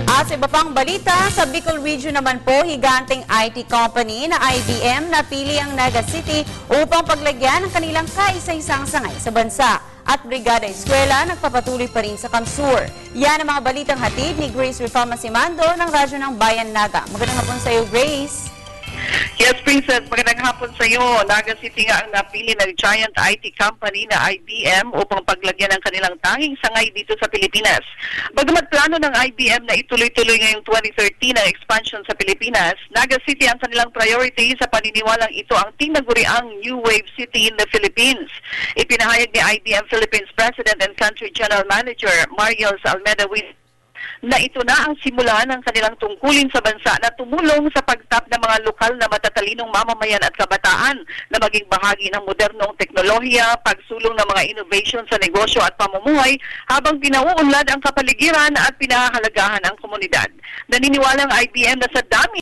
At sa iba pang balita, sa Bicol Region naman po, higanteng IT company na IBM napili ang Naga City upang paglagyan ng kanilang kaisa-isang sangay sa bansa. At Brigada Eskwela nagpapatuloy pa rin sa Kamsur. Yan ang mga balitang hatid ni Grace Rifalma Simando ng Radyo ng Bayan Naga. Magandang hapon sa iyo, Grace. Yes, Princess. Magandang hapon sa iyo. Naga City nga ang napili ng giant IT company na IBM upang paglagyan ng kanilang tanging sangay dito sa Pilipinas. Bagamat plano ng IBM na ituloy-tuloy ngayong 2013 ang expansion sa Pilipinas, Naga City ang kanilang priority sa paniniwalang ito ang tinaguriang New Wave City in the Philippines. Ipinahayag ni IBM Philippines President and Country General Manager Mariels Almeda na ito na ang simula ng kanilang tungkulin sa bansa na tumulong sa pagtap ng mga lokal na matatalinong mamamayan at kabataan na maging bahagi ng modernong teknolohiya, pagsulong ng mga innovation sa negosyo at pamumuhay habang pinauunlad ang kapaligiran at pinahahalagahan ang komunidad. Naniniwalang IBM na sa dami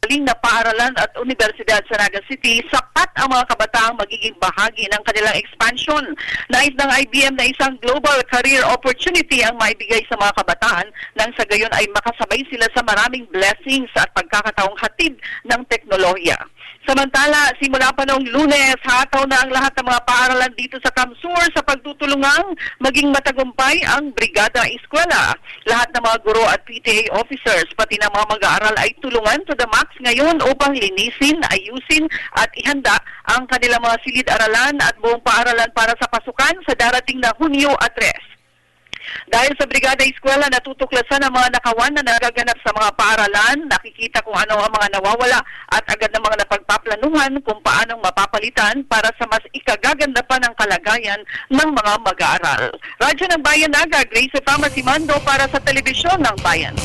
na paaralan at universidad sa Naga City, sapat ang mga kabataang magiging bahagi ng kanilang expansion. Nais ng IBM na isang global career opportunity ang maibigay sa mga kabataan nang sa gayon ay makasabay sila sa maraming blessings at pagkakataong hatid ng teknolohiya. Samantala, simula pa noong Lunes, hataw na ang lahat ng mga paaralan dito sa Kamsur sa pagtutulungang maging matagumpay ang Brigada Eskwela. Lahat ng mga guro at PTA officers, pati ng mga mag-aaral ay tulungan to the max ngayon upang linisin, ayusin at ihanda ang kanilang mga silid-aralan at buong paaralan para sa pasukan sa darating na Hunyo at 3. Dahil sa Brigada Eskwela, natutuklasan ang mga nakawan na nagaganap sa mga paaralan, nakikita kung ano ang mga nawawala at agad ng mga napagpaplanuhan kung paanong mapapalitan para sa mas ikagaganda pa ng kalagayan ng mga mag-aaral. Radyo ng Bayan Naga, Grace Rifalma Simando para sa Telebisyon ng Bayan.